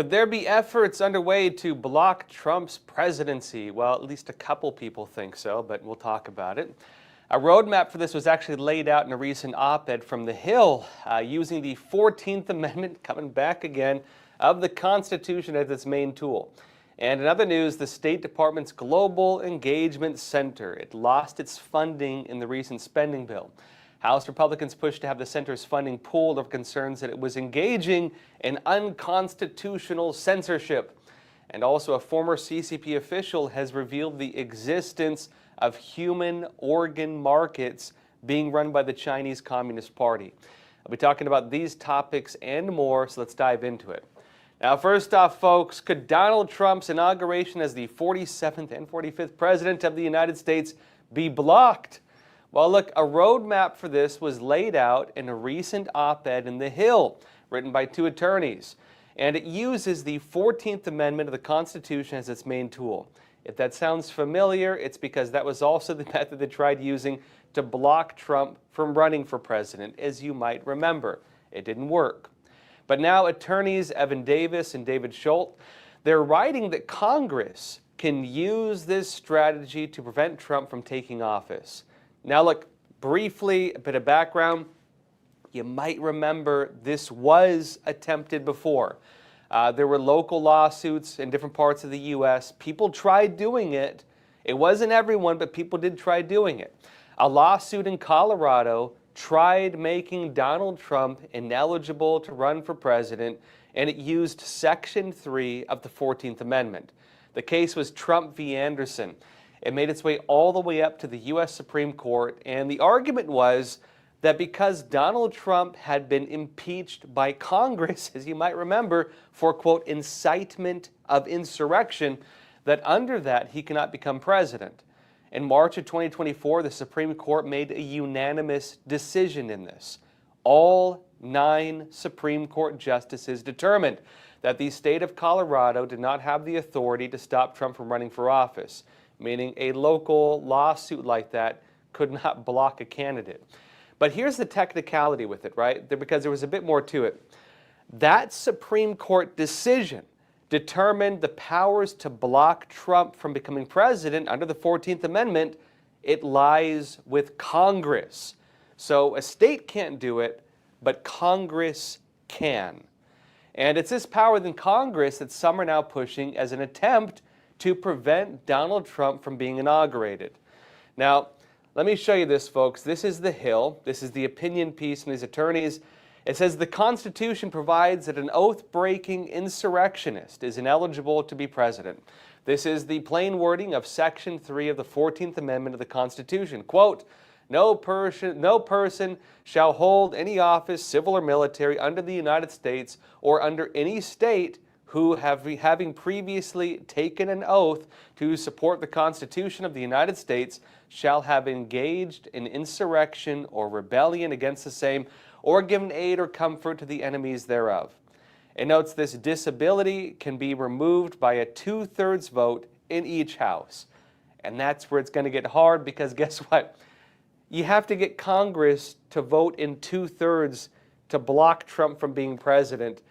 Could there be efforts underway to block Trump's presidency? Well, at least a couple people think so, but we'll talk about it. A roadmap for this was actually laid out in a recent op-ed from The Hill, using the 14th Amendment, coming back again, of the Constitution as its main tool. And in other news, the State Department's Global Engagement Center, it lost its funding in the recent spending bill. House Republicans pushed to have the center's funding pulled over concerns that it was engaging in unconstitutional censorship. And also a former CCP official has revealed the existence of human organ markets being run by the Chinese Communist Party. I'll be talking about these topics and more, so let's dive into it. Now, first off, folks, could Donald Trump's inauguration as the 47th and 45th President of the United States be blocked? Well, look, a roadmap for this was laid out in a recent op-ed in The Hill, written by two attorneys, and it uses the 14th Amendment of the Constitution as its main tool. If that sounds familiar, it's because that was also the method they tried using to block Trump from running for president, as you might remember. It didn't work. But now attorneys Evan Davis and David Schulte, they're writing that Congress can use this strategy to prevent Trump from taking office. Now look, briefly, a bit of background. You might remember this was attempted before. There were local lawsuits in different parts of the U.S. People tried doing it. It wasn't everyone, but people did try doing it. A lawsuit in Colorado tried making Donald Trump ineligible to run for president, and it used Section 3 of the 14th Amendment. The case was Trump v. Anderson. It made its way all the way up to the U.S. Supreme Court, and the argument was that because Donald Trump had been impeached by Congress, as you might remember, for, quote, incitement of insurrection, that under that he cannot become president. In March of 2024, the Supreme Court made a unanimous decision in this. All 9 Supreme Court justices determined that the state of Colorado did not have the authority to stop Trump from running for office, meaning a local lawsuit like that could not block a candidate. But here's the technicality with it, right? Because there was a bit more to it. That Supreme Court decision determined the powers to block Trump from becoming president under the 14th Amendment. It lies with Congress. So a state can't do it, but Congress can. And it's this power within Congress that some are now pushing as an attempt to prevent Donald Trump from being inaugurated. Now, let me show you this, folks. This is The Hill. This is the opinion piece from these attorneys. It says the Constitution provides that an oath-breaking insurrectionist is ineligible to be president. This is the plain wording of Section 3 of the 14th Amendment of the Constitution. Quote, no person shall hold any office, civil or military, under the United States or under any state who, having previously taken an oath to support the Constitution of the United States, shall have engaged in insurrection or rebellion against the same, or given aid or comfort to the enemies thereof. It notes this disability can be removed by a 2/3 vote in each house. And that's where it's going to get hard, because guess what? You have to get Congress to vote in 2/3 to block Trump from being president.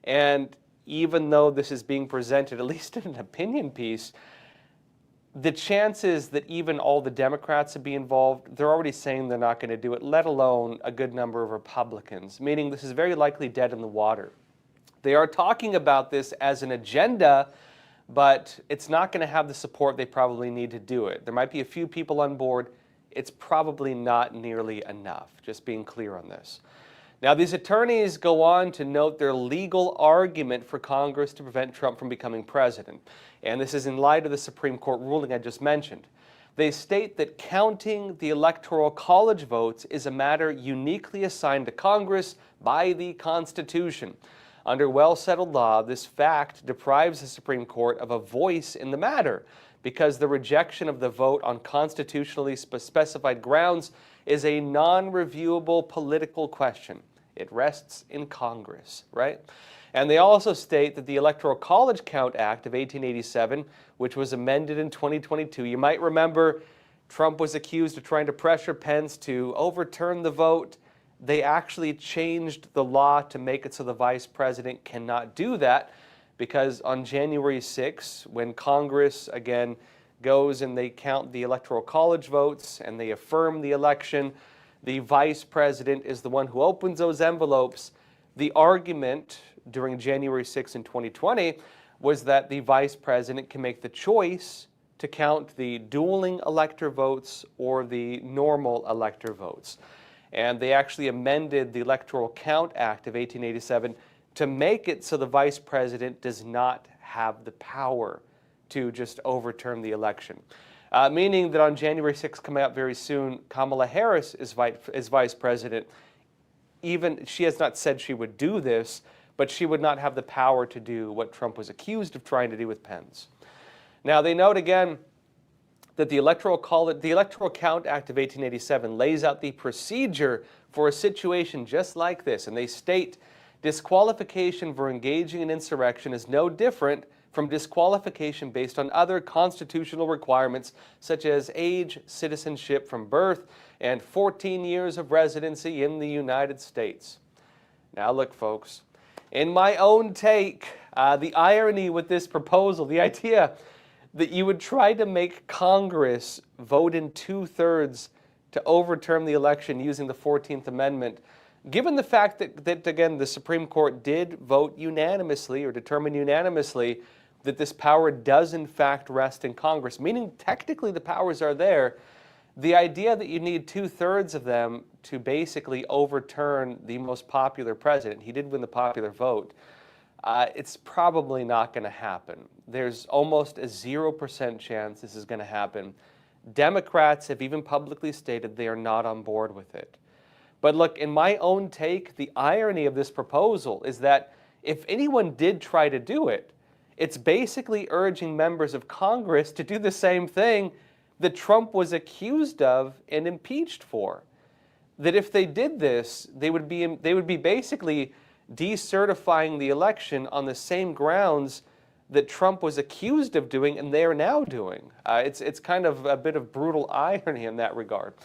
And even though this is being presented, at least in an opinion piece, the chances that even all the Democrats would be involved, they're already saying they're not going to do it, let alone a good number of Republicans, meaning this is very likely dead in the water. They are talking about this as an agenda, but it's not going to have the support they probably need to do it. There might be a few people on board. It's probably not nearly enough, just being clear on this. Now, these attorneys go on to note their legal argument for Congress to prevent Trump from becoming president. And this is in light of the Supreme Court ruling I just mentioned. They state that counting the Electoral College votes is a matter uniquely assigned to Congress by the Constitution. Under well-settled law, this fact deprives the Supreme Court of a voice in the matter, because the rejection of the vote on constitutionally specified grounds is a non-reviewable political question. It rests in Congress, right? And they also state that the Electoral College Count Act of 1887, which was amended in 2022, you might remember Trump was accused of trying to pressure Pence to overturn the vote. They actually changed the law to make it so the vice president cannot do that, because on January 6th, when Congress again goes and they count the Electoral College votes and they affirm the election, the vice president is the one who opens those envelopes. The argument during January 6th in 2020 was that the vice president can make the choice to count the dueling elector votes or the normal elector votes. And they actually amended the Electoral Count Act of 1887 to make it so the vice president does not have the power to just overturn the election. Meaning that on January 6th, coming up very soon, Kamala Harris is vice president. Even she has not said she would do this, but she would not have the power to do what Trump was accused of trying to do with Pence. Now, they note again that the Electoral Count Act of 1887 lays out the procedure for a situation just like this, and they state, disqualification for engaging in insurrection is no different from disqualification based on other constitutional requirements such as age, citizenship from birth, and 14 years of residency in the United States. Now look, folks, in my own take, the irony with this proposal, the idea that you would try to make Congress vote in 2/3 to overturn the election using the 14th Amendment, given the fact that again, the Supreme Court did vote unanimously or determine unanimously that this power does in fact rest in Congress, meaning technically the powers are there, the idea that you need 2/3 of them to basically overturn the most popular president, he did win the popular vote, it's probably not going to happen. There's almost a 0% chance this is going to happen. Democrats have even publicly stated they are not on board with it. But look, in my own take, the irony of this proposal is that if anyone did try to do it, it's basically urging members of Congress to do the same thing that Trump was accused of and impeached for. That if they did this, they would be basically decertifying the election on the same grounds that Trump was accused of doing and they are now doing. It's kind of a bit of brutal irony in that regard.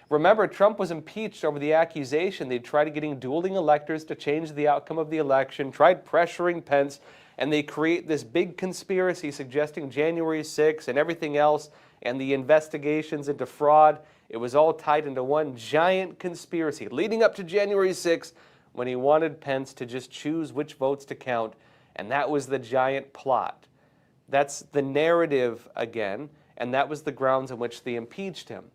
Remember, Trump was impeached over the accusation they tried getting dueling electors to change the outcome of the election, tried pressuring Pence, and they create this big conspiracy suggesting January 6th and everything else, and the investigations into fraud. It was all tied into one giant conspiracy leading up to January 6th when he wanted Pence to just choose which votes to count, and that was the giant plot. That's the narrative again, and that was the grounds on which they impeached him.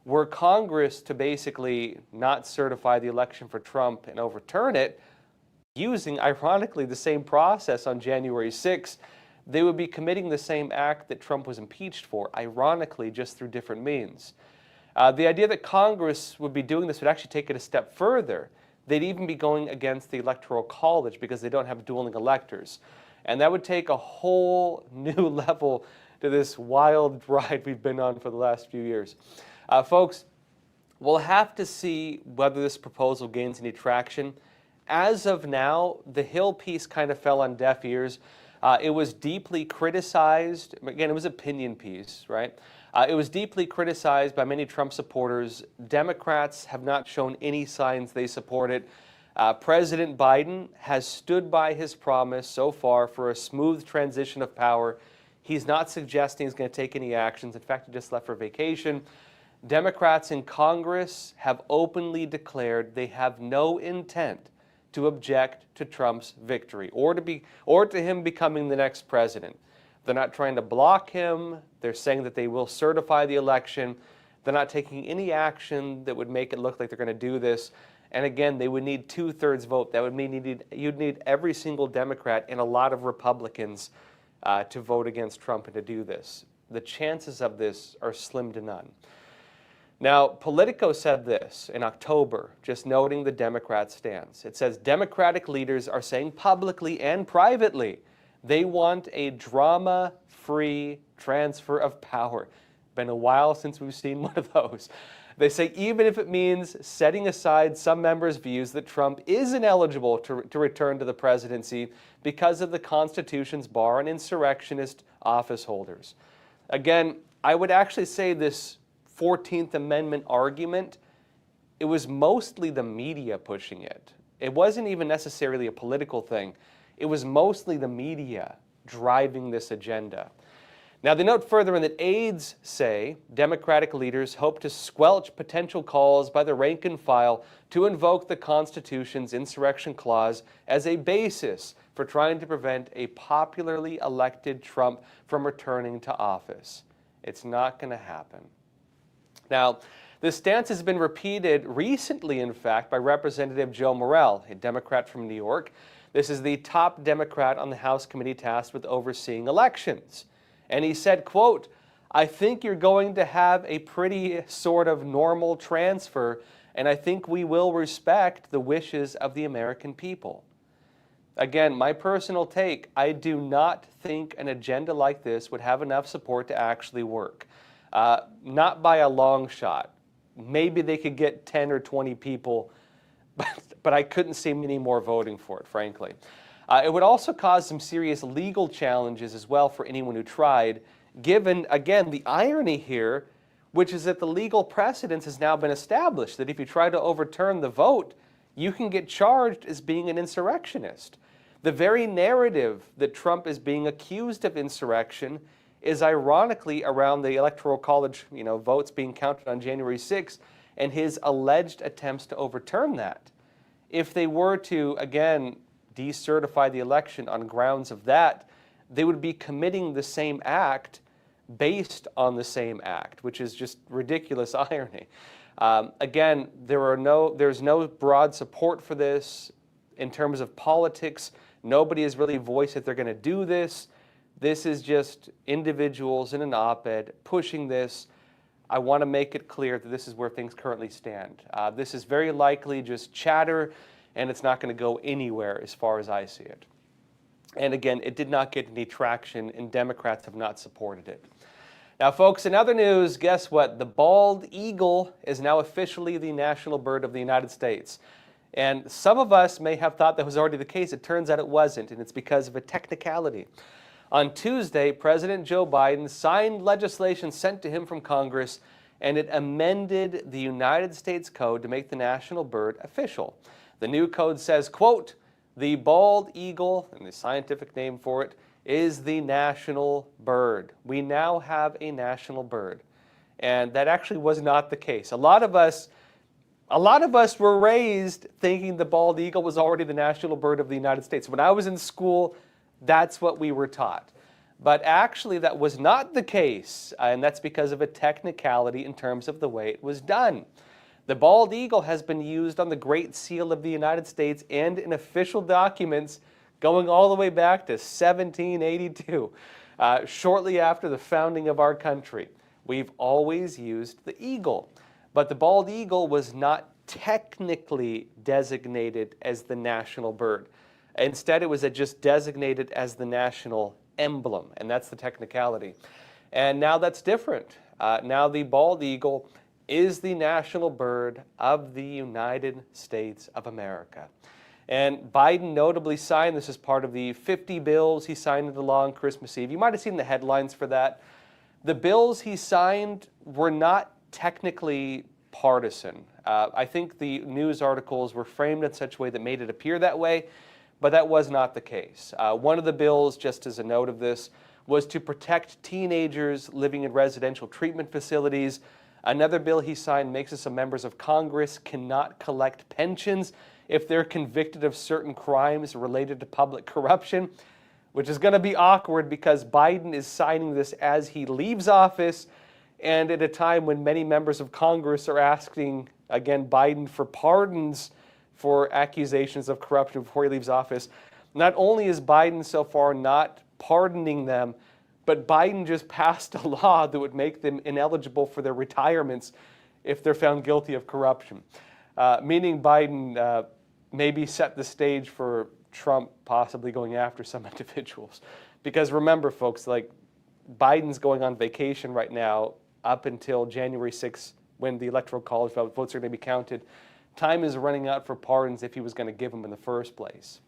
Were Congress to basically not certify the election for Trump and overturn it, using, ironically, the same process on January 6th, they would be committing the same act that Trump was impeached for, ironically, just through different means. The idea that Congress would be doing this would actually take it a step further. They'd even be going against the Electoral College because they don't have dueling electors. And that would take a whole new level to this wild ride we've been on for the last few years. Folks, we'll have to see whether this proposal gains any traction. As of now, the Hill piece kind of fell on deaf ears. It was deeply criticized. Again, it was an opinion piece, right? It was deeply criticized by many Trump supporters. Democrats have not shown any signs they support it. President Biden has stood by his promise so far for a smooth transition of power. He's not suggesting he's going to take any actions. In fact, he just left for vacation. Democrats in Congress have openly declared they have no intent to object to Trump's victory or to him becoming the next president. They're not trying to block him. They're saying that they will certify the election. They're not taking any action that would make it look like they're going to do this. And again, they would need 2/3 vote. That would mean you'd need every single Democrat and a lot of Republicans to vote against Trump and to do this. The chances of this are slim to none. Now, Politico said this in October, just noting the Democrat stance. It says, Democratic leaders are saying publicly and privately they want a drama-free transfer of power. Been a while since we've seen one of those. They say even if it means setting aside some members' views that Trump is ineligible to return to the presidency because of the Constitution's bar on insurrectionist office holders. Again, I would actually say this 14th Amendment argument, it was mostly the media pushing it. It wasn't even necessarily a political thing. it was mostly the media driving this agenda. Now, they note further in that aides say Democratic leaders hope to squelch potential calls by the rank and file to invoke the Constitution's insurrection clause as a basis for trying to prevent a popularly elected Trump from returning to office. It's not going to happen. Now, this stance has been repeated recently, in fact, by Representative Joe Morell, a Democrat from New York. This is the top Democrat on the House committee tasked with overseeing elections. And he said, quote, "I think you're going to have a pretty sort of normal transfer, and I think we will respect the wishes of the American people." Again, my personal take, I do not think an agenda like this would have enough support to actually work. Not by a long shot. Maybe they could get 10 or 20 people, but I couldn't see many more voting for it, frankly. It would also cause some serious legal challenges as well for anyone who tried, given, again, the irony here, which is that the legal precedence has now been established, that if you try to overturn the vote, you can get charged as being an insurrectionist. The very narrative that Trump is being accused of insurrection is ironically around the Electoral College, votes being counted on January 6th and his alleged attempts to overturn that. If they were to, again, decertify the election on grounds of that, they would be committing the same act based on the same act, which is just ridiculous irony. Again, there's no broad support for this in terms of politics. Nobody has really voiced that they're going to do this. This is just individuals in an op-ed pushing this. I want to make it clear that this is where things currently stand. This is very likely just chatter, and it's not going to go anywhere as far as I see it. And again, it did not get any traction, and Democrats have not supported it. Now, folks, in other news, guess what? The bald eagle is now officially the national bird of the United States. And some of us may have thought that was already the case. It turns out it wasn't, and it's because of a technicality. On Tuesday, President Joe Biden signed legislation sent to him from Congress, and it amended the United States Code to make the national bird official. The new code says, quote, "The bald eagle," and the scientific name for it, "is the national bird." We now have a national bird. And that actually was not the case. A lot of us were raised thinking the bald eagle was already the national bird of the United States. When I was in school, that's what we were taught. But actually, that was not the case, and that's because of a technicality in terms of the way it was done. The bald eagle has been used on the Great Seal of the United States and in official documents going all the way back to 1782, shortly after the founding of our country. We've always used the eagle. But the bald eagle was not technically designated as the national bird. Instead, it was just designated as the national emblem, and that's the technicality. And now that's different. Now the bald eagle is the national bird of the United States of America. And Biden notably signed this as part of the 50 bills he signed into law on Christmas Eve. You might have seen the headlines for that. The bills he signed were not technically partisan. I think the news articles were framed in such a way that made it appear that way, but that was not the case. One of the bills, just as a note of this, was to protect teenagers living in residential treatment facilities. Another bill he signed makes it so members of Congress cannot collect pensions if they're convicted of certain crimes related to public corruption, which is going to be awkward because Biden is signing this as he leaves office and at a time when many members of Congress are asking, again, Biden for pardons for accusations of corruption before he leaves office. Not only is Biden so far not pardoning them, but Biden just passed a law that would make them ineligible for their retirements if they're found guilty of corruption. Meaning Biden maybe set the stage for Trump possibly going after some individuals. Because remember, folks, like Biden's going on vacation right now up until January 6th when the Electoral College votes are going to be counted. Time is running out for pardons if he was going to give them in the first place.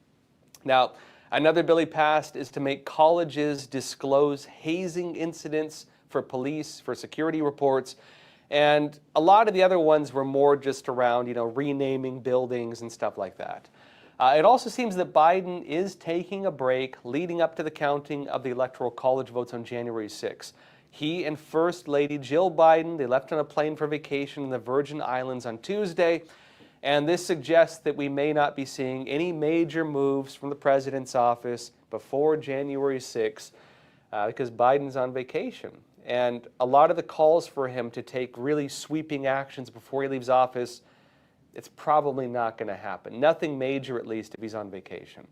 Now, another bill he passed is to make colleges disclose hazing incidents for police, for security reports, and a lot of the other ones were more just around, renaming buildings and stuff like that. It also seems that Biden is taking a break leading up to the counting of the Electoral College votes on January 6th. He and First Lady Jill Biden, they left on a plane for vacation in the Virgin Islands on Tuesday, and this suggests that we may not be seeing any major moves from the president's office before January 6th because Biden's on vacation. And a lot of the calls for him to take really sweeping actions before he leaves office, it's probably not going to happen. Nothing major, at least, if he's on vacation.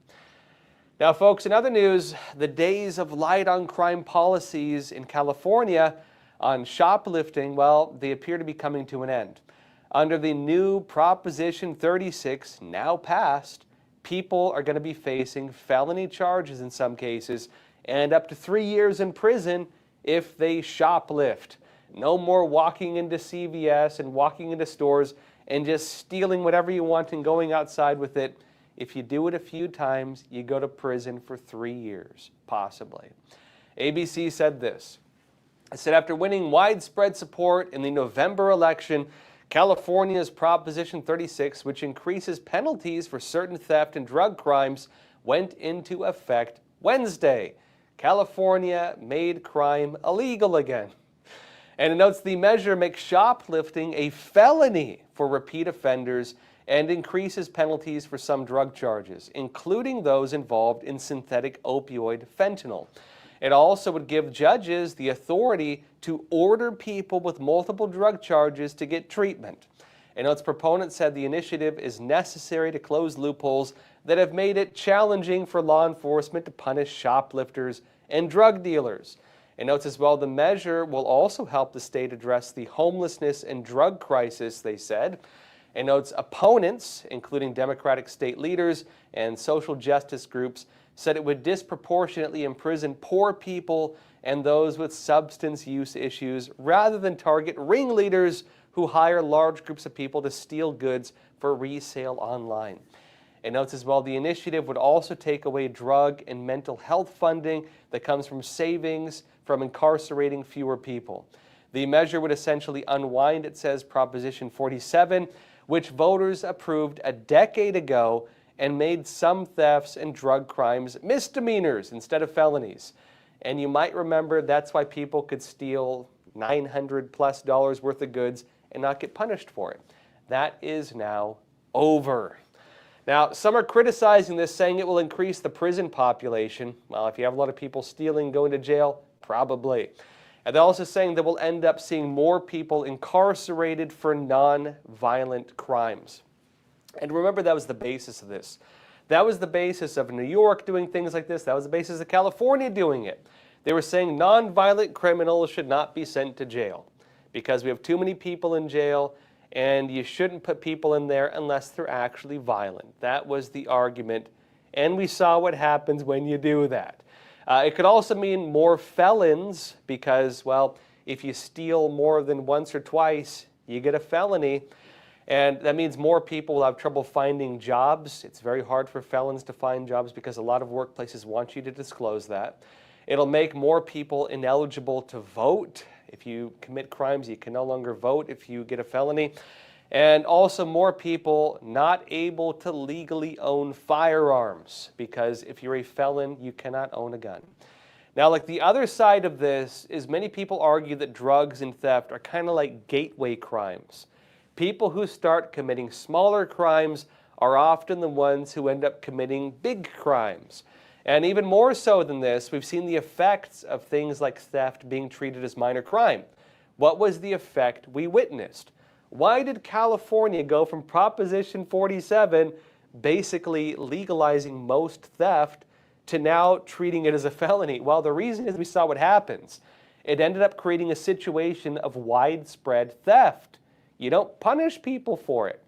Now, folks, in other news, the days of light on crime policies in California on shoplifting, well, they appear to be coming to an end. Under the new Proposition 36, now passed, people are going to be facing felony charges in some cases and up to 3 years in prison if they shoplift. No more walking into CVS and walking into stores and just stealing whatever you want and going outside with it. If you do it a few times, you go to prison for 3 years, possibly. ABC said this. It said, after winning widespread support in the November election, California's Proposition 36, which increases penalties for certain theft and drug crimes, went into effect Wednesday. California made crime illegal again. And it notes the measure makes shoplifting a felony for repeat offenders and increases penalties for some drug charges, including those involved in synthetic opioid fentanyl. It also would give judges the authority to order people with multiple drug charges to get treatment. And its proponents said the initiative is necessary to close loopholes that have made it challenging for law enforcement to punish shoplifters and drug dealers. It notes as well the measure will also help the state address the homelessness and drug crisis, they said. It notes opponents, including Democratic state leaders and social justice groups, said it would disproportionately imprison poor people and those with substance use issues rather than target ringleaders who hire large groups of people to steal goods for resale online. It notes as well the initiative would also take away drug and mental health funding that comes from savings from incarcerating fewer people. The measure would essentially unwind, it says, Proposition 47, which voters approved a decade ago and made some thefts and drug crimes misdemeanors instead of felonies. And you might remember that's why people could steal $900+ worth of goods and not get punished for it. That is now over. Now, some are criticizing this, saying it will increase the prison population. Well, if you have a lot of people stealing, going to jail, probably. And they're also saying that we'll end up seeing more people incarcerated for non-violent crimes. And remember, that was the basis of this. That was the basis of New York doing things like this. That was the basis of California doing it. They were saying non-violent criminals should not be sent to jail because we have too many people in jail and you shouldn't put people in there unless they're actually violent. That was the argument, and we saw what happens when you do that. It could also mean more felons because, well, if you steal more than once or twice, you get a felony. And that means more people will have trouble finding jobs. It's very hard for felons to find jobs because a lot of workplaces want you to disclose that. It'll make more people ineligible to vote. If you commit crimes, you can no longer vote if you get a felony. And also more people not able to legally own firearms because if you're a felon, you cannot own a gun. Now, like the other side of this is many people argue that drugs and theft are kind of like gateway crimes. People who start committing smaller crimes are often the ones who end up committing big crimes. And even more so than this, we've seen the effects of things like theft being treated as minor crime. What was the effect we witnessed? Why did California go from Proposition 47, basically legalizing most theft, to now treating it as a felony? Well, the reason is we saw what happens. It ended up creating a situation of widespread theft. You don't punish people for it.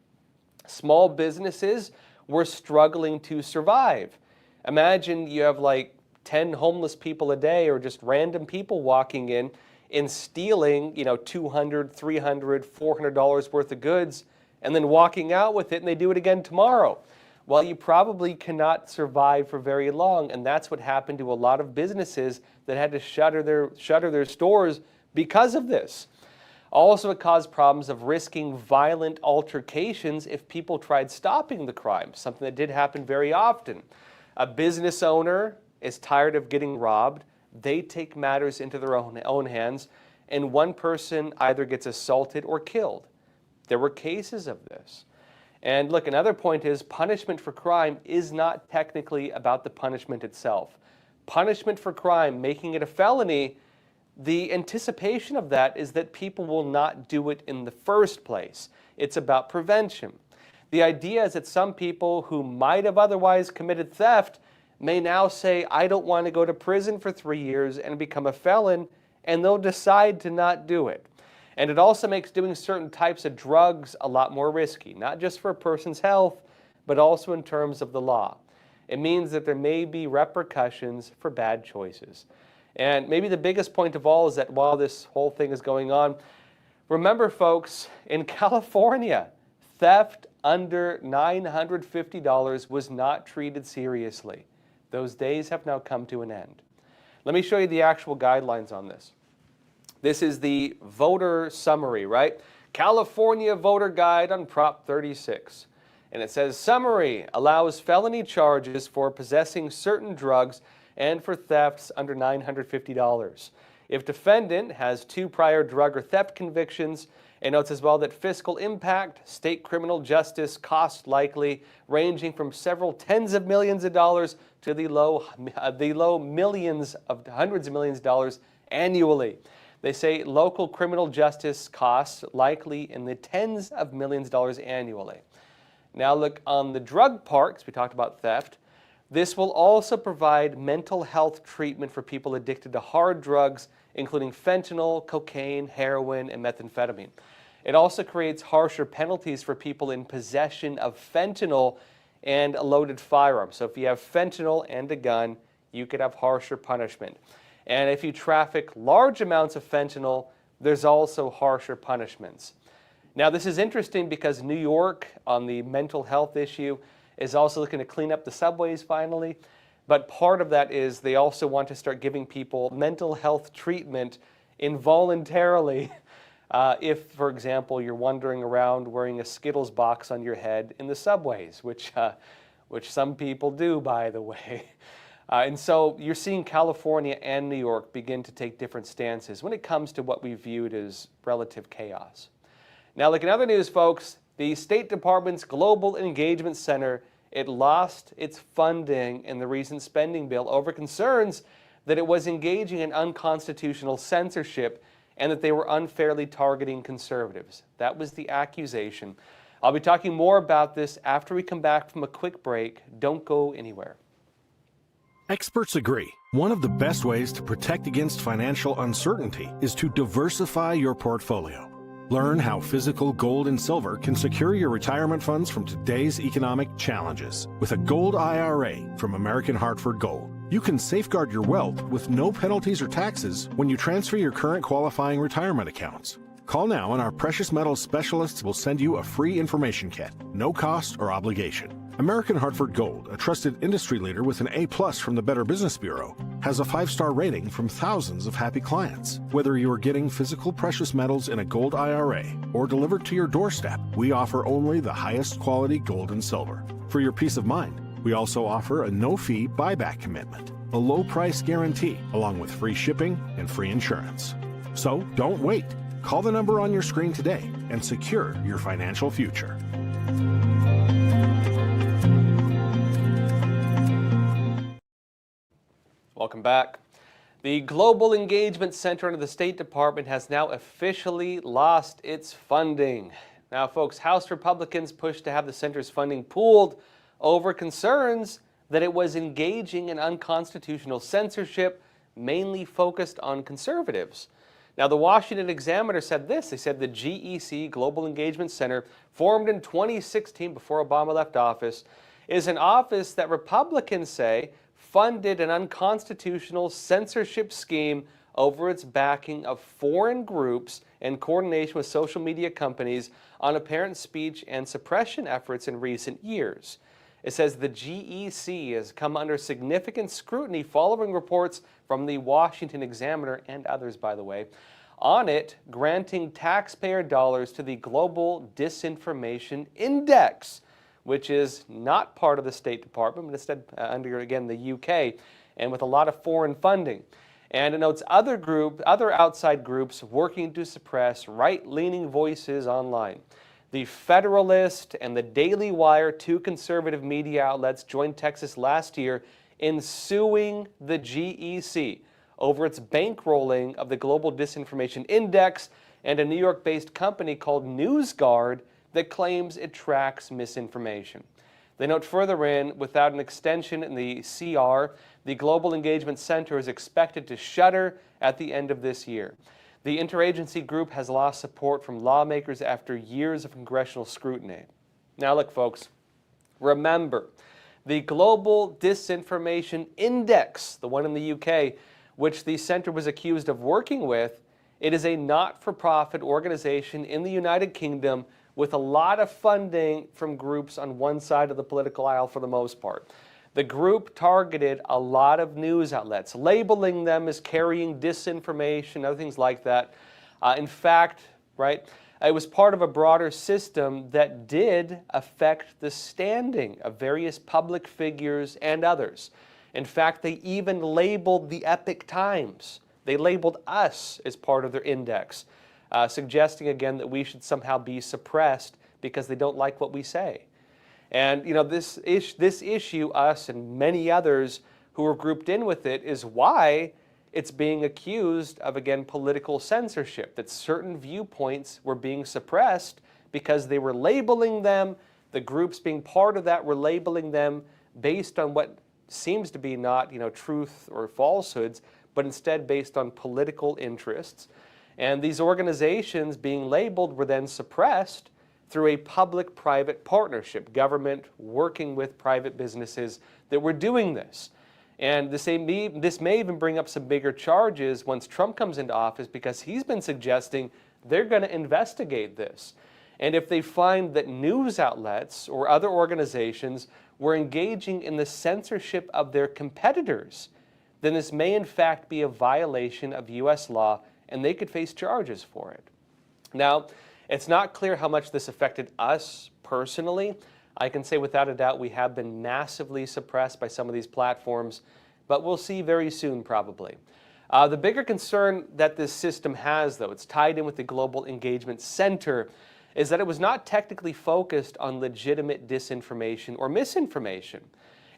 Small businesses were struggling to survive. Imagine you have like 10 homeless people a day or just random people walking in and stealing, $200, $300, $400 worth of goods and then walking out with it, and they do it again tomorrow. Well, you probably cannot survive for very long, and that's what happened to a lot of businesses that had to shutter their stores because of this. Also, it caused problems of risking violent altercations if people tried stopping the crime, something that did happen very often. A business owner is tired of getting robbed. They take matters into their own hands, and one person either gets assaulted or killed. There were cases of this. And look, another point is punishment for crime is not technically about the punishment itself. Punishment for crime, making it a felony, the anticipation of that is that people will not do it in the first place. It's about prevention. The idea is that some people who might have otherwise committed theft may now say, I don't want to go to prison for 3 years and become a felon, and they'll decide to not do it. And it also makes doing certain types of drugs a lot more risky, not just for a person's health, but also in terms of the law. It means that there may be repercussions for bad choices. And maybe the biggest point of all is that while this whole thing is going on, remember folks, in California, theft under $950 was not treated seriously. Those days have now come to an end. Let me show you the actual guidelines on this. This is the voter summary, right? California Voter Guide on Prop 36. And it says, summary allows felony charges for possessing certain drugs and for thefts under $950. If defendant has 2 prior drug or theft convictions, and notes as well that fiscal impact, state criminal justice costs likely ranging from several tens of millions of dollars to the low millions of hundreds of millions of dollars annually. They say local criminal justice costs likely in the tens of millions of dollars annually. Now look, on the drug part, 'cause we talked about theft, this will also provide mental health treatment for people addicted to hard drugs, including fentanyl, cocaine, heroin, and methamphetamine. It also creates harsher penalties for people in possession of fentanyl and a loaded firearm. So if you have fentanyl and a gun, you could have harsher punishment. And if you traffic large amounts of fentanyl, there's also harsher punishments. Now this is interesting because New York, on the mental health issue, is also looking to clean up the subways finally. But part of that is they also want to start giving people mental health treatment involuntarily if, for example, you're wandering around wearing a Skittles box on your head in the subways, which some people do, by the way. And so you're seeing California and New York begin to take different stances when it comes to what we viewed as relative chaos. Now, look, in other news, folks, the State Department's Global Engagement Center, it lost its funding in the recent spending bill over concerns that it was engaging in unconstitutional censorship and that they were unfairly targeting conservatives. That was the accusation. I'll be talking more about this after we come back from a quick break. Don't go anywhere. Experts agree. One of the best ways to protect against financial uncertainty is to diversify your portfolio. Learn how physical gold and silver can secure your retirement funds from today's economic challenges. With a gold IRA from American Hartford Gold, you can safeguard your wealth with no penalties or taxes when you transfer your current qualifying retirement accounts. Call now and our precious metals specialists will send you a free information kit, no cost or obligation. American Hartford Gold, a trusted industry leader with an A+ from the Better Business Bureau, has a 5-star rating from thousands of happy clients. Whether you are getting physical precious metals in a gold IRA or delivered to your doorstep, we offer only the highest quality gold and silver. For your peace of mind, we also offer a no-fee buyback commitment, a low-price guarantee, along with free shipping and free insurance. So don't wait. Call the number on your screen today and secure your financial future. Welcome back. The Global Engagement Center under the State Department has now officially lost its funding. Now, folks, House Republicans pushed to have the center's funding pooled over concerns that it was engaging in unconstitutional censorship, mainly focused on conservatives. Now, the Washington Examiner said this. They said the GEC, Global Engagement Center, formed in 2016 before Obama left office, is an office that Republicans say funded an unconstitutional censorship scheme over its backing of foreign groups in coordination with social media companies on apparent speech and suppression efforts in recent years. It says the GEC has come under significant scrutiny following reports from the Washington Examiner and others, by the way, on it granting taxpayer dollars to the Global Disinformation Index, which is not part of the State Department, but instead under, again, the UK, and with a lot of foreign funding. And it notes other outside groups working to suppress right-leaning voices online. The Federalist and the Daily Wire, two conservative media outlets, joined Texas last year in suing the GEC over its bankrolling of the Global Disinformation Index and a New York-based company called NewsGuard that claims it tracks misinformation. They note further in, without an extension in the CR, the Global Engagement Center is expected to shutter at the end of this year. The interagency group has lost support from lawmakers after years of congressional scrutiny. Now look, folks, remember, the Global Disinformation Index, the one in the UK, which the center was accused of working with, it is a not-for-profit organization in the United Kingdom with a lot of funding from groups on one side of the political aisle for the most part. The group targeted a lot of news outlets, labeling them as carrying disinformation, other things like that. In fact, right, it was part of a broader system that did affect the standing of various public figures and others. In fact, they even labeled the Epoch Times. They labeled us as part of their index, suggesting again that we should somehow be suppressed because they don't like what we say. And you know, this issue, us and many others who are grouped in with it, is why it's being accused of, again, political censorship, that certain viewpoints were being suppressed because they were labeling them, the groups being part of that were labeling them based on what seems to be not, you know, truth or falsehoods, but instead based on political interests. And these organizations being labeled were then suppressed through a public-private partnership, government working with private businesses that were doing this. And this may even bring up some bigger charges once Trump comes into office, because he's been suggesting they're going to investigate this. And if they find that news outlets or other organizations were engaging in the censorship of their competitors, then this may in fact be a violation of U.S. law, and they could face charges for it. Now, it's not clear how much this affected us personally. I can say without a doubt we have been massively suppressed by some of these platforms, but we'll see very soon probably. The bigger concern that this system has, though, it's tied in with the Global Engagement Center, is that it was not technically focused on legitimate disinformation or misinformation.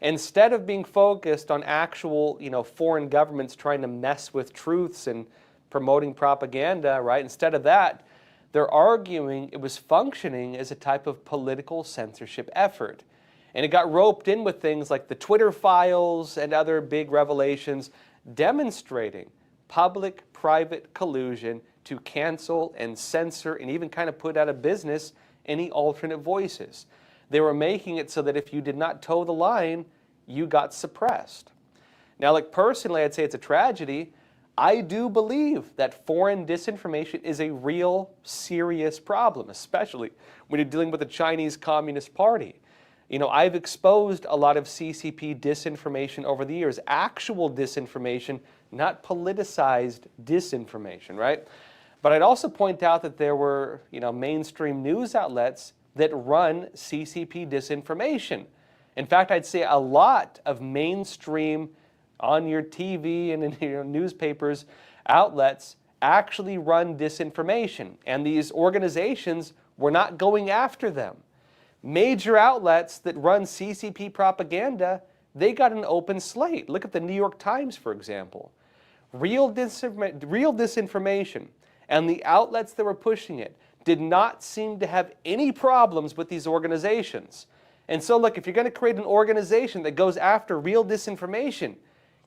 Instead of being focused on actual, foreign governments trying to mess with truths and promoting propaganda, right? Instead of that, they're arguing it was functioning as a type of political censorship effort. And it got roped in with things like the Twitter files and other big revelations demonstrating public-private collusion to cancel and censor and even kind of put out of business any alternate voices. They were making it so that if you did not toe the line, you got suppressed. Now, like personally, I'd say it's a tragedy. I do believe that foreign disinformation is a real serious problem, especially when you're dealing with the Chinese Communist Party. I've exposed a lot of CCP disinformation over the years, actual disinformation, not politicized disinformation, right? But I'd also point out that there were, mainstream news outlets that run CCP disinformation. In fact, I'd say a lot of mainstream on your TV and in your newspapers outlets actually run disinformation, and these organizations were not going after them. Major outlets that run CCP propaganda, they got an open slate. Look at the New York Times, for example. Real disinformation, and the outlets that were pushing it did not seem to have any problems with these organizations. And so look, if you're going to create an organization that goes after real disinformation,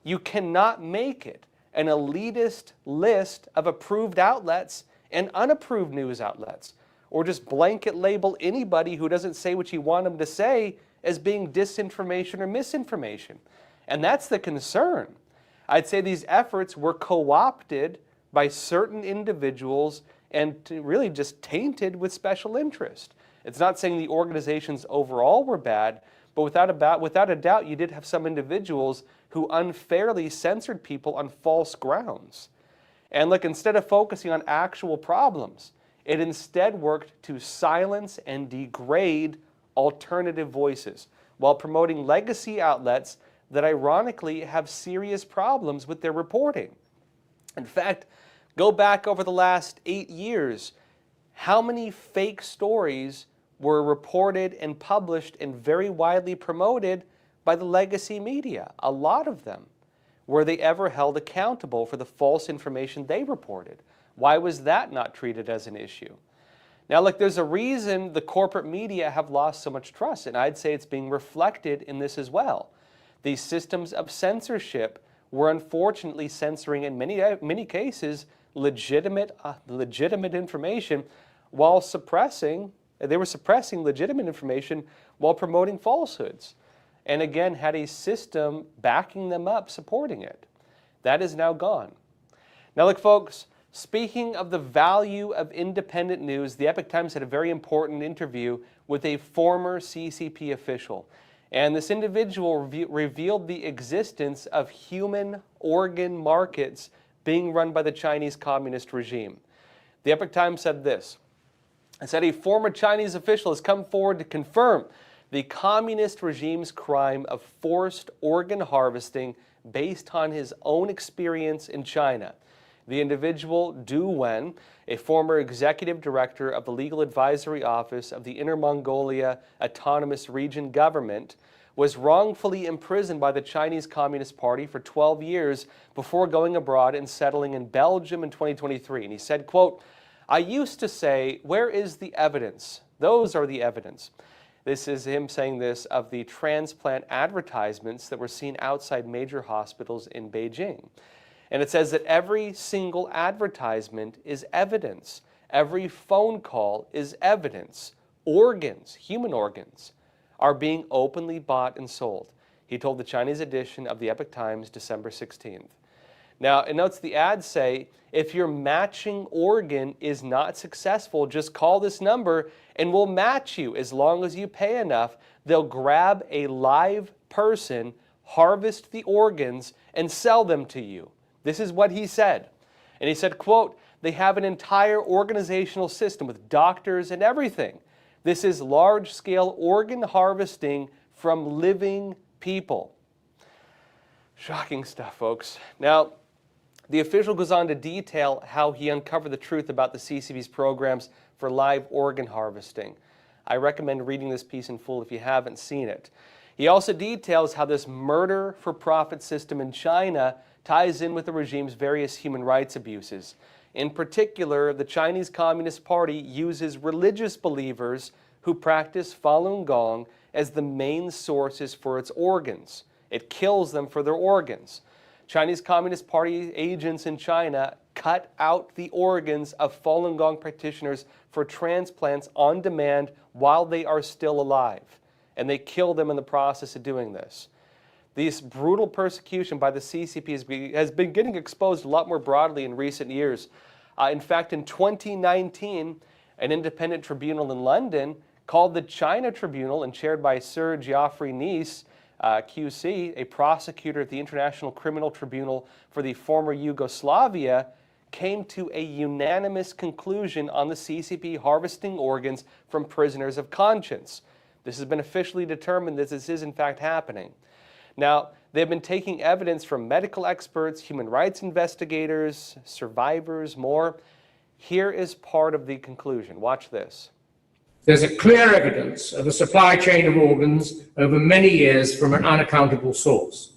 you cannot make it an elitist list of approved outlets and unapproved news outlets, or just blanket label anybody who doesn't say what you want them to say as being disinformation or misinformation. And that's the concern. I'd say these efforts were co-opted by certain individuals and really just tainted with special interest. It's not saying the organizations overall were bad, but without a doubt, you did have some individuals who unfairly censored people on false grounds. And look, instead of focusing on actual problems, it instead worked to silence and degrade alternative voices while promoting legacy outlets that ironically have serious problems with their reporting. In fact, go back over the last 8 years, how many fake stories were reported and published and very widely promoted by the legacy media? A lot of them. Were they ever held accountable for the false information they reported? Why was that not treated as an issue? Now, look, there's a reason the corporate media have lost so much trust, and I'd say it's being reflected in this as well. These systems of censorship were unfortunately censoring, in many cases, legitimate information while suppressing legitimate information while promoting falsehoods. And again, had a system backing them up, supporting it. That is now gone. Now look, folks, speaking of the value of independent news, the Epoch Times had a very important interview with a former CCP official. And this individual revealed the existence of human organ markets being run by the Chinese Communist regime. The Epoch Times said this. It said a former Chinese official has come forward to confirm the communist regime's crime of forced organ harvesting based on his own experience in China. The individual, Du Wen, a former executive director of the Legal Advisory Office of the Inner Mongolia Autonomous Region government, was wrongfully imprisoned by the Chinese Communist Party for 12 years before going abroad and settling in Belgium in 2023. And he said, quote, "I used to say, where is the evidence? Those are the evidence." This is him saying this of the transplant advertisements that were seen outside major hospitals in Beijing. And it says that every single advertisement is evidence. Every phone call is evidence. Organs, human organs, are being openly bought and sold. He told the Chinese edition of the Epoch Times December 16th. Now, it notes the ads say, if your matching organ is not successful, just call this number and we'll match you as long as you pay enough. They'll grab a live person, harvest the organs, and sell them to you. This is what he said. And he said, quote, "They have an entire organizational system with doctors and everything. This is large-scale organ harvesting from living people." Shocking stuff, folks. Now, the official goes on to detail how he uncovered the truth about the CCP's programs for live organ harvesting. I recommend reading this piece in full if you haven't seen it. He also details how this murder-for-profit system in China ties in with the regime's various human rights abuses. In particular, the Chinese Communist Party uses religious believers who practice Falun Gong as the main sources for its organs. It kills them for their organs. Chinese Communist Party agents in China cut out the organs of Falun Gong practitioners for transplants on demand while they are still alive. And they kill them in the process of doing this. This brutal persecution by the CCP has been getting exposed a lot more broadly in recent years. In fact, in 2019, an independent tribunal in London called the China Tribunal and chaired by Sir Geoffrey Nice, QC, a prosecutor at the International Criminal Tribunal for the former Yugoslavia, came to a unanimous conclusion on the CCP harvesting organs from prisoners of conscience. This has been officially determined that this is in fact happening. Now, they've been taking evidence from medical experts, human rights investigators, survivors, more. Here is part of the conclusion. Watch this. There's a clear evidence of a supply chain of organs over many years from an unaccountable source.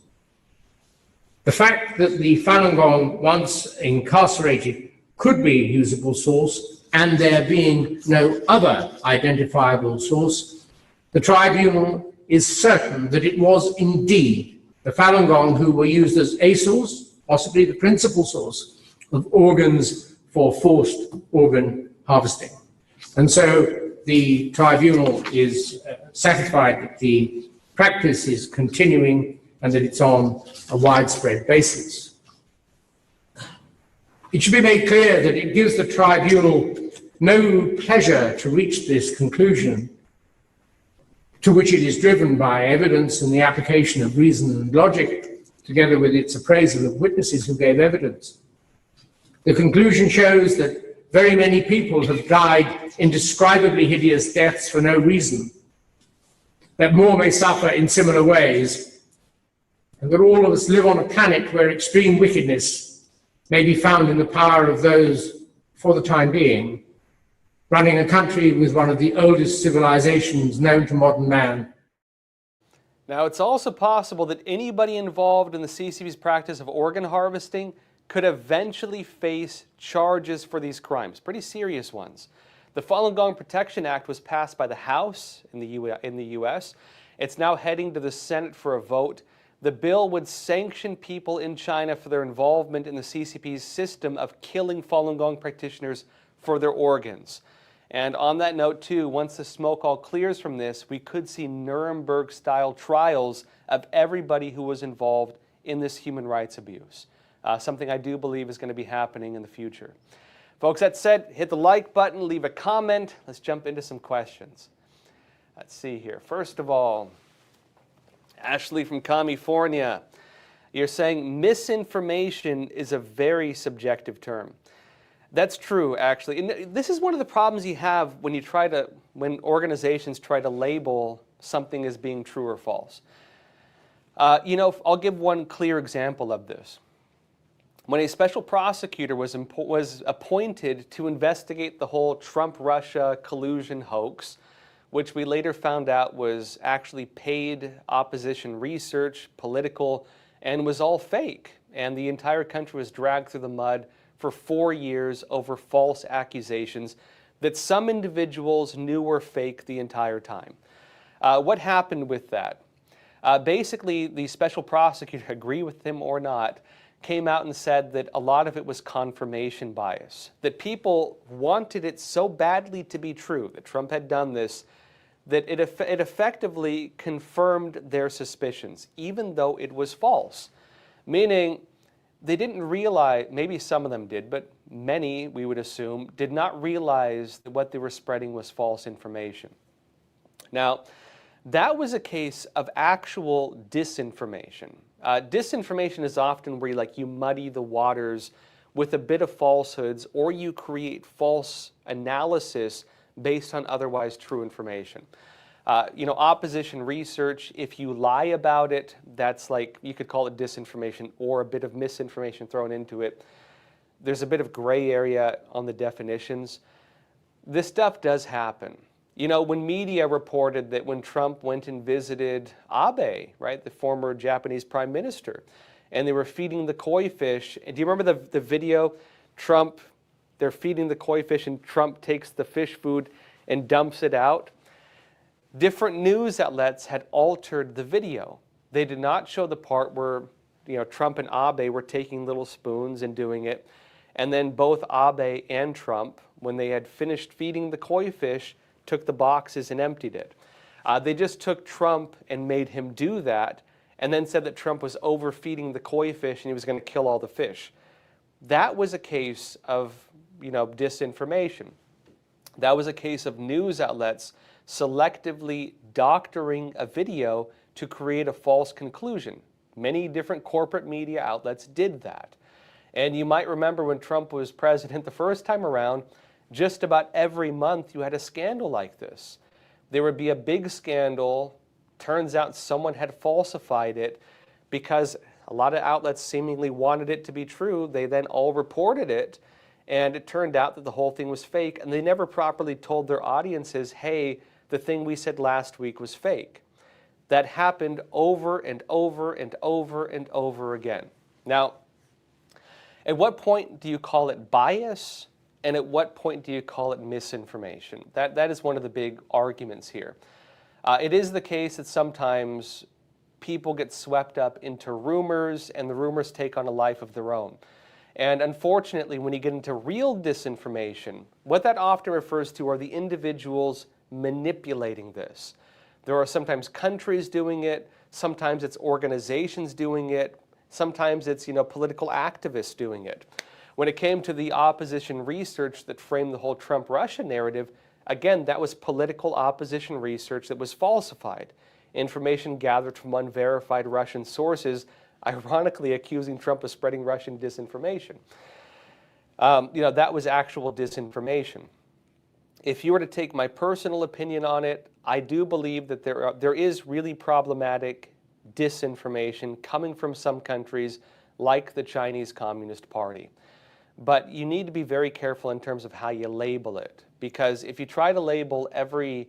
The fact that the Falun Gong, once incarcerated, could be a usable source, and there being no other identifiable source, the tribunal is certain that it was indeed the Falun Gong who were used as a source, possibly the principal source, of organs for forced organ harvesting. And so the tribunal is satisfied that the practice is continuing and that it's on a widespread basis. It should be made clear that it gives the tribunal no pleasure to reach this conclusion, to which it is driven by evidence and the application of reason and logic, together with its appraisal of witnesses who gave evidence. The conclusion shows that very many people have died indescribably hideous deaths for no reason, that more may suffer in similar ways, and that all of us live on a planet where extreme wickedness may be found in the power of those, for the time being, running a country with one of the oldest civilizations known to modern man. Now, it's also possible that anybody involved in the CCP's practice of organ harvesting could eventually face charges for these crimes, pretty serious ones. The Falun Gong Protection Act was passed by the House in the U.S. It's now heading to the Senate for a vote. The bill would sanction people in China for their involvement in the CCP's system of killing Falun Gong practitioners for their organs. And on that note, too, once the smoke all clears from this, we could see Nuremberg-style trials of everybody who was involved in this human rights abuse. Something I do believe is going to be happening in the future. Folks, that said, hit the like button, leave a comment. Let's jump into some questions. Let's see here. First of all, Ashley from California, you're saying misinformation is a very subjective term. That's true, actually. And this is one of the problems you have when when organizations try to label something as being true or false. I'll give one clear example of this. When a special prosecutor was appointed to investigate the whole Trump-Russia collusion hoax, which we later found out was actually paid opposition research, political, and was all fake, and the entire country was dragged through the mud for 4 years over false accusations that some individuals knew were fake the entire time. What happened with that? Basically, the special prosecutor, agree with him or not, came out and said that a lot of it was confirmation bias, that people wanted it so badly to be true, that Trump had done this, that it effectively confirmed their suspicions, even though it was false. Meaning, they didn't realize, maybe some of them did, but many, we would assume, did not realize that what they were spreading was false information. Now, that was a case of actual disinformation. Disinformation is often where you muddy the waters with a bit of falsehoods, or you create false analysis based on otherwise true information. Opposition research, if you lie about it, that's you could call it disinformation or a bit of misinformation thrown into it. There's a bit of gray area on the definitions. This stuff does happen. When media reported that when Trump went and visited Abe, right, the former Japanese prime minister, and they were feeding the koi fish, and do you remember the video? They're feeding the koi fish and Trump takes the fish food and dumps it out. Different news outlets had altered the video. They did not show the part where Trump and Abe were taking little spoons and doing it. And then both Abe and Trump, when they had finished feeding the koi fish, took the boxes and emptied it. They just took Trump and made him do that, and then said that Trump was overfeeding the koi fish and he was going to kill all the fish. That was a case of disinformation. That was a case of news outlets selectively doctoring a video to create a false conclusion. Many different corporate media outlets did that. And you might remember when Trump was president the first time around, just about every month you had a scandal like this. There would be a big scandal. Turns out someone had falsified it because a lot of outlets seemingly wanted it to be true. They then all reported it, and it turned out that the whole thing was fake, and they never properly told their audiences, hey, the thing we said last week was fake. That happened over and over and over and over again. Now, at what point do you call it bias? And at what point do you call it misinformation? That is one of the big arguments here. It is the case that sometimes people get swept up into rumors, and the rumors take on a life of their own. And unfortunately, when you get into real disinformation, what that often refers to are the individuals manipulating this. There are sometimes countries doing it, sometimes it's organizations doing it, sometimes it's political activists doing it. When it came to the opposition research that framed the whole Trump-Russia narrative, again, that was political opposition research that was falsified. Information gathered from unverified Russian sources, ironically accusing Trump of spreading Russian disinformation. that was actual disinformation. If you were to take my personal opinion on it, I do believe that there is really problematic disinformation coming from some countries like the Chinese Communist Party. But you need to be very careful in terms of how you label it, because if you try to label every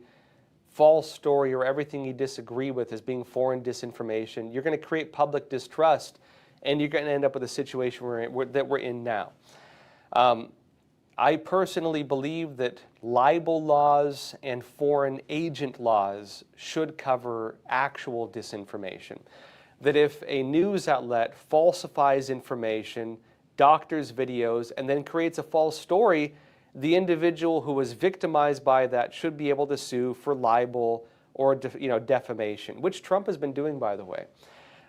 false story or everything you disagree with as being foreign disinformation, you're going to create public distrust, and you're going to end up with a situation that we're in now. I personally believe that libel laws and foreign agent laws should cover actual disinformation. That if a news outlet falsifies information, doctors videos, and then creates a false story, the individual who was victimized by that should be able to sue for libel or defamation, which Trump has been doing, by the way.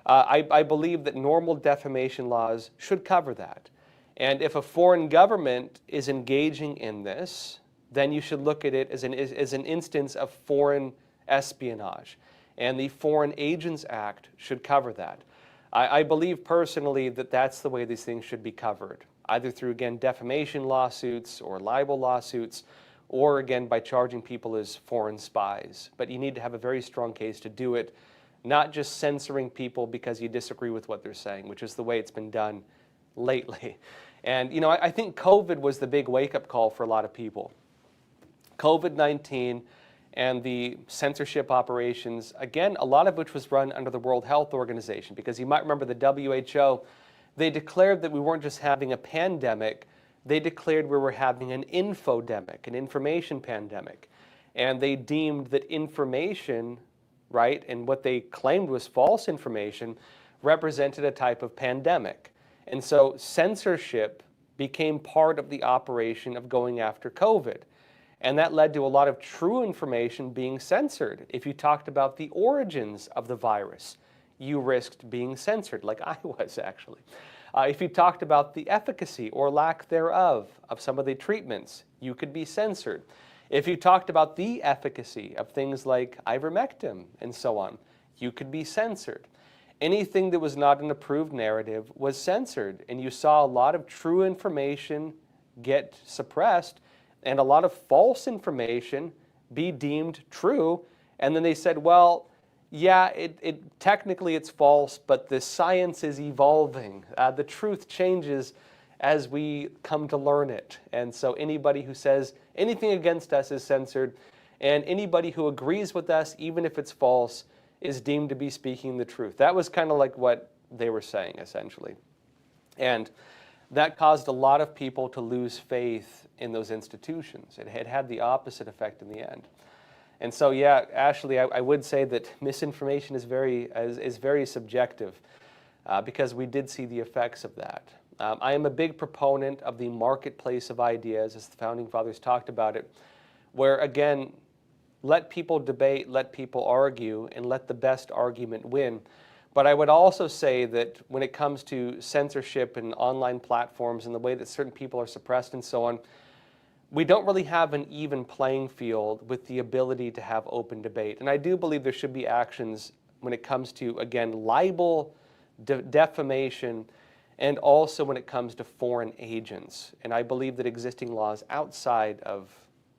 I believe that normal defamation laws should cover that. And if a foreign government is engaging in this, then you should look at it as an instance of foreign espionage. And the Foreign Agents Act should cover that. I believe personally that that's the way these things should be covered, either through, again, defamation lawsuits or libel lawsuits, or, again, by charging people as foreign spies. But you need to have a very strong case to do it, not just censoring people because you disagree with what they're saying, which is the way it's been done lately. And, I think COVID was the big wake-up call for a lot of people. COVID-19 and the censorship operations, again, a lot of which was run under the World Health Organization, because you might remember the WHO, they declared that we weren't just having a pandemic, they declared we were having an infodemic, an information pandemic. And they deemed that information, right, and what they claimed was false information, represented a type of pandemic. And so censorship became part of the operation of going after COVID. And that led to a lot of true information being censored. If you talked about the origins of the virus, you risked being censored, like I was actually. If you talked about the efficacy or lack thereof of some of the treatments, you could be censored. If you talked about the efficacy of things like ivermectin and so on, you could be censored. Anything that was not an approved narrative was censored, and you saw a lot of true information get suppressed and a lot of false information be deemed true. And then they said, well, yeah, technically it's false, but the science is evolving. The truth changes as we come to learn it. And so anybody who says anything against us is censored, and anybody who agrees with us, even if it's false, is deemed to be speaking the truth. That was kind of like what they were saying, essentially. And that caused a lot of people to lose faith in those institutions. It had the opposite effect in the end. And so, yeah, Ashley, I would say that misinformation is very subjective because we did see the effects of that. I am a big proponent of the marketplace of ideas, as the Founding Fathers talked about it, where, again, let people debate, let people argue, and let the best argument win. But I would also say that when it comes to censorship and online platforms and the way that certain people are suppressed and so on, we don't really have an even playing field with the ability to have open debate. And I do believe there should be actions when it comes to, again, libel, defamation, and also when it comes to foreign agents. And I believe that existing laws outside of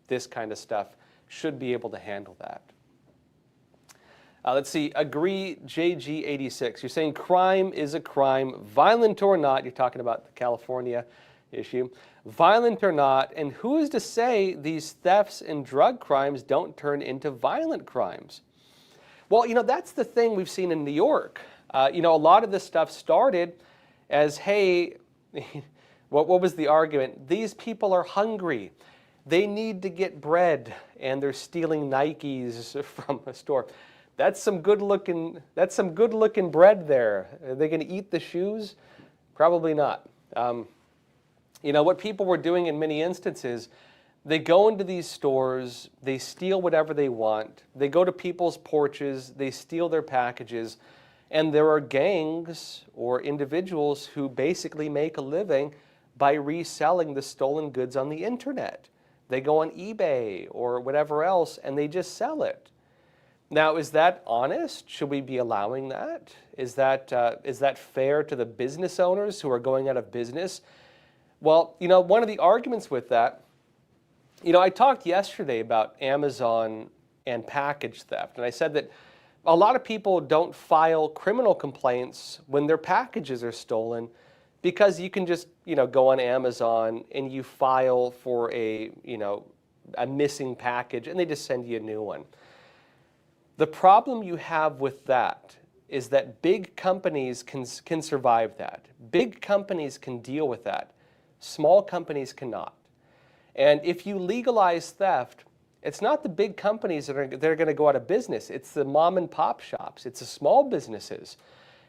this kind of stuff should be able to handle that. Let's see, agree JG86. You're saying crime is a crime, violent or not. You're talking about the California issue. Violent or not, and who is to say these thefts and drug crimes don't turn into violent crimes? Well, that's the thing we've seen in New York. A lot of this stuff started as, hey, what was the argument? These people are hungry. They need to get bread, and they're stealing Nikes from a store. That's some good-looking bread there. Are they going to eat the shoes? Probably not. What people were doing in many instances, they go into these stores, they steal whatever they want, they go to people's porches, they steal their packages, and there are gangs or individuals who basically make a living by reselling the stolen goods on the internet. They go on eBay or whatever else, and they just sell it. Now, is that honest? Should we be allowing that? Is that fair to the business owners who are going out of business? Well, one of the arguments with that, I talked yesterday about Amazon and package theft, and I said that a lot of people don't file criminal complaints when their packages are stolen because you can just, go on Amazon and you file for a missing package and they just send you a new one. The problem you have with that is that big companies can survive that. Big companies can deal with that. Small companies cannot. And if you legalize theft, it's not the big companies that are going to go out of business. It's the mom and pop shops. It's the small businesses.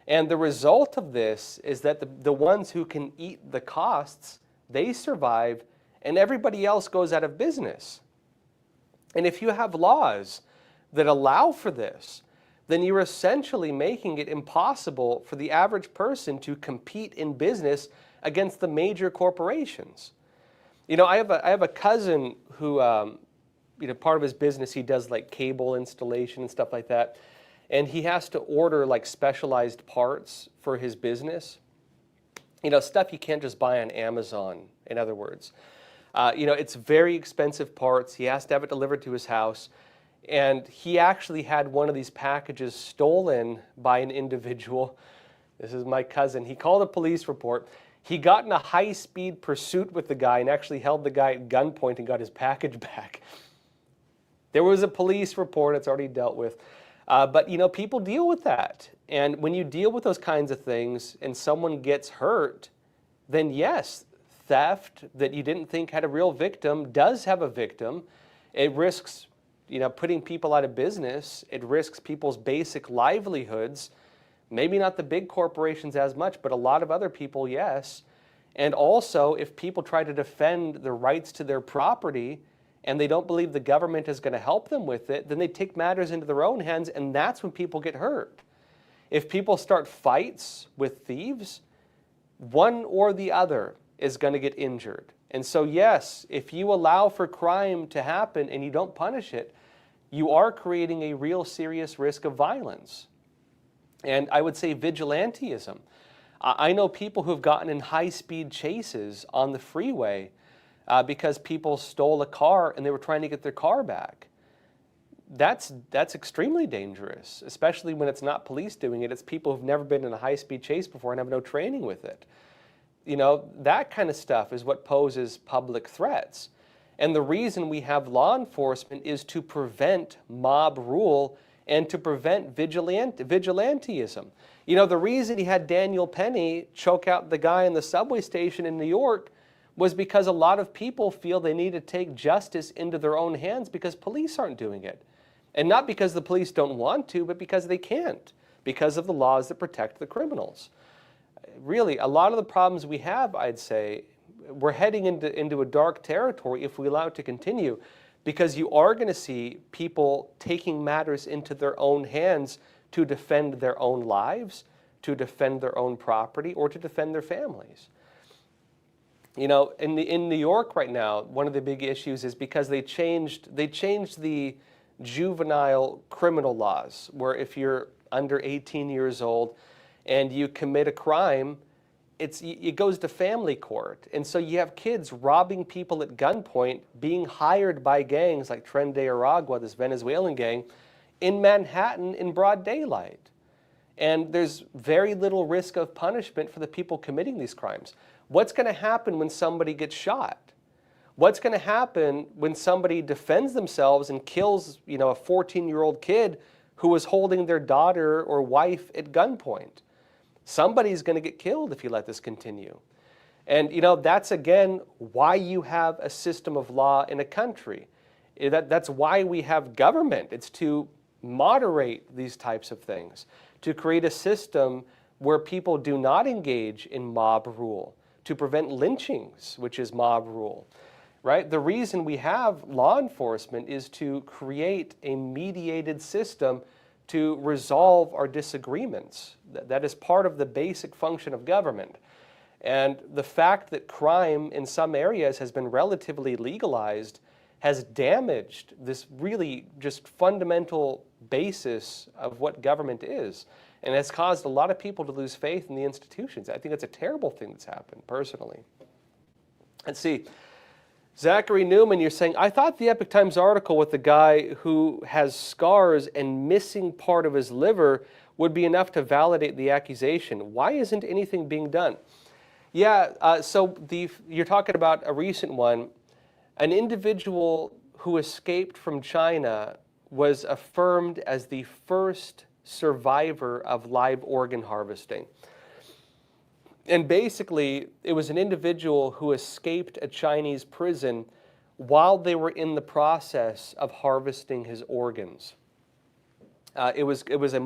And the result of this is that the ones who can eat the costs, they survive, and everybody else goes out of business. And if you have laws that allow for this, then you're essentially making it impossible for the average person to compete in business against the major corporations. I have a cousin who, part of his business, he does like cable installation and stuff like that. And he has to order like specialized parts for his business. Stuff you can't just buy on Amazon, in other words. It's very expensive parts. He has to have it delivered to his house. And he actually had one of these packages stolen by an individual. This is my cousin. He called a police report. He got in a high-speed pursuit with the guy and actually held the guy at gunpoint and got his package back. There was a police report. It's already dealt with. But people deal with that. And when you deal with those kinds of things and someone gets hurt, then yes, theft that you didn't think had a real victim does have a victim. It risks putting people out of business. It risks people's basic livelihoods. Maybe not the big corporations as much, but a lot of other people, yes. And also, if people try to defend the rights to their property and they don't believe the government is going to help them with it, then they take matters into their own hands, and that's when people get hurt. If people start fights with thieves, one or the other is going to get injured. And so, yes, if you allow for crime to happen and you don't punish it, you are creating a real serious risk of violence. And I would say vigilantism. I know people who have gotten in high-speed chases on the freeway because people stole a car and they were trying to get their car back. That's extremely dangerous, especially when it's not police doing it. It's people who've never been in a high-speed chase before and have no training with it. That kind of stuff is what poses public threats. And the reason we have law enforcement is to prevent mob rule and to prevent vigilantism. The reason he had Daniel Penny choke out the guy in the subway station in New York was because a lot of people feel they need to take justice into their own hands because police aren't doing it. And not because the police don't want to, but because they can't, because of the laws that protect the criminals. Really, a lot of the problems we have, I'd say, we're heading into a dark territory if we allow it to continue, because you are going to see people taking matters into their own hands to defend their own lives, to defend their own property, or to defend their families. In New York right now, one of the big issues is because they changed the juvenile criminal laws, where if you're under 18 years old and you commit a crime, it goes to family court. And so you have kids robbing people at gunpoint, being hired by gangs like Tren de Aragua, this Venezuelan gang, in Manhattan in broad daylight. And there's very little risk of punishment for the people committing these crimes. What's going to happen when somebody gets shot? What's going to happen when somebody defends themselves and kills, a 14-year-old kid who was holding their daughter or wife at gunpoint? Somebody's going to get killed if you let this continue. And, that's, again, why you have a system of law in a country. That's why we have government. It's to moderate these types of things, to create a system where people do not engage in mob rule, to prevent lynchings, which is mob rule. Right? The reason we have law enforcement is to create a mediated system to resolve our disagreements. That is part of the basic function of government. And the fact that crime in some areas has been relatively legalized has damaged this really just fundamental basis of what government is, and has caused a lot of people to lose faith in the institutions. I think that's a terrible thing that's happened, personally. Let's see. Zachary Newman, you're saying, I thought the Epoch Times article with the guy who has scars and missing part of his liver would be enough to validate the accusation. Why isn't anything being done? Yeah, you're talking about a recent one. An individual who escaped from China was affirmed as the first survivor of live organ harvesting. And basically, it was an individual who escaped a Chinese prison while they were in the process of harvesting his organs. It was a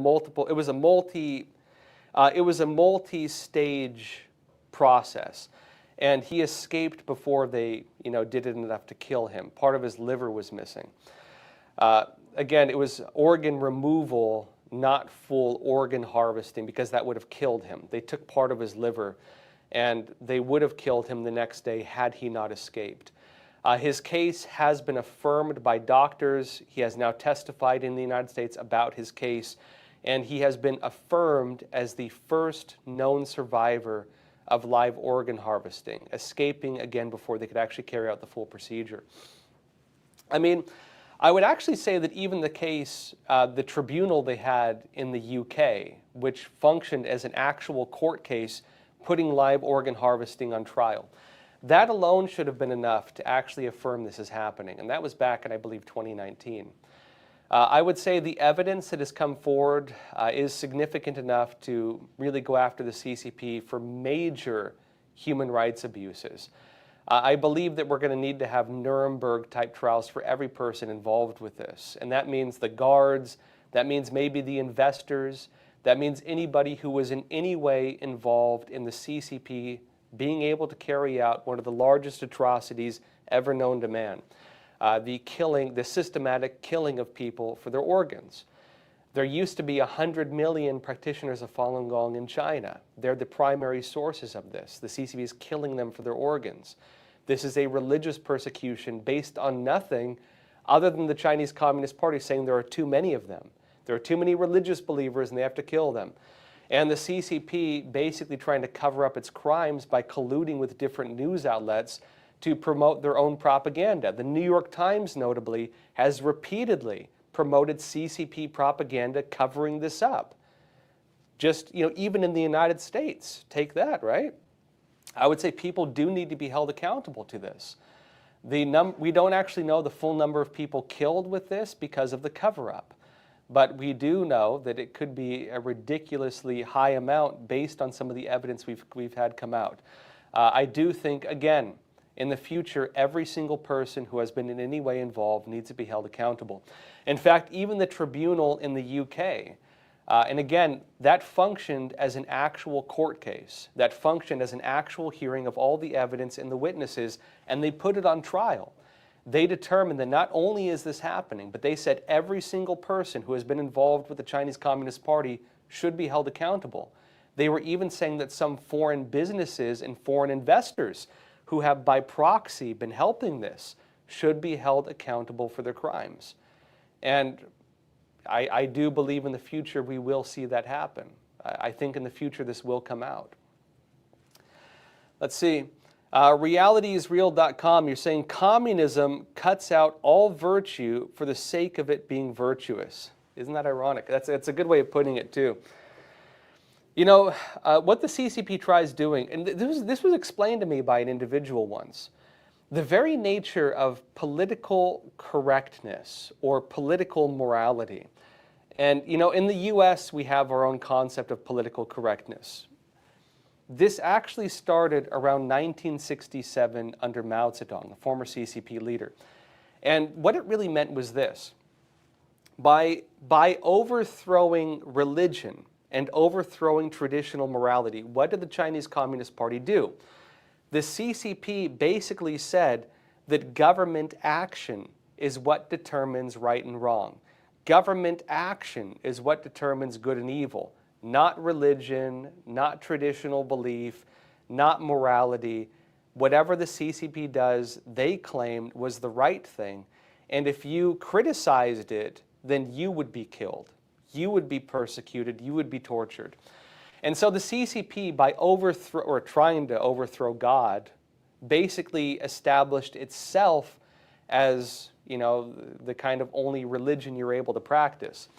multi-stage process, and he escaped before they, did it enough to kill him. Part of his liver was missing. Again, it was organ removal, not full organ harvesting, because that would have killed him. They took part of his liver, and they would have killed him the next day had he not escaped. His case has been affirmed by doctors. He has now testified in the United States about his case, and he has been affirmed as the first known survivor of live organ harvesting, escaping again before they could actually carry out the full procedure. I mean, I would actually say that even the case, the tribunal they had in the UK, which functioned as an actual court case putting live organ harvesting on trial, that alone should have been enough to actually affirm this is happening. And that was back in, I believe, 2019. I would say the evidence that has come forward is significant enough to really go after the CCP for major human rights abuses. I believe that we're going to need to have Nuremberg-type trials for every person involved with this. And that means the guards, that means maybe the investors, that means anybody who was in any way involved in the CCP being able to carry out one of the largest atrocities ever known to man. The systematic killing of people for their organs. There used to be 100 million practitioners of Falun Gong in China. They're the primary sources of this. The CCP is killing them for their organs. This is a religious persecution based on nothing other than the Chinese Communist Party saying there are too many of them. There are too many religious believers and they have to kill them. And the CCP basically trying to cover up its crimes by colluding with different news outlets to promote their own propaganda. The New York Times, notably, has repeatedly promoted CCP propaganda covering this up. Just, even in the United States, take that, right? I would say people do need to be held accountable to this. We don't actually know the full number of people killed with this because of the cover-up. But we do know that it could be a ridiculously high amount based on some of the evidence we've had come out. I do think, again, in the future, every single person who has been in any way involved needs to be held accountable. In fact, even the tribunal in the UK, and again, that functioned as an actual court case. That functioned as an actual hearing of all the evidence and the witnesses, and they put it on trial. They determined that not only is this happening, but they said every single person who has been involved with the Chinese Communist Party should be held accountable. They were even saying that some foreign businesses and foreign investors who have by proxy been helping this should be held accountable for their crimes. And I do believe in the future we will see that happen. I think in the future this will come out. Let's see. Realityisreal.com, you're saying communism cuts out all virtue for the sake of it being virtuous. Isn't that ironic? That's a good way of putting it too. What the CCP tries doing, and this was explained to me by an individual once, the very nature of political correctness or political morality. And, in the US, we have our own concept of political correctness. This actually started around 1967 under Mao Zedong, the former CCP leader. And what it really meant was this. By overthrowing religion and overthrowing traditional morality, what did the Chinese Communist Party do? The CCP basically said that government action is what determines right and wrong. Government action is what determines good and evil, not religion, not traditional belief, not morality. Whatever the CCP does, they claimed was the right thing. And if you criticized it, then you would be killed. You would be persecuted. You would be tortured. And so the CCP, by trying to overthrow God, basically established itself as, the kind of only religion you're able to practice.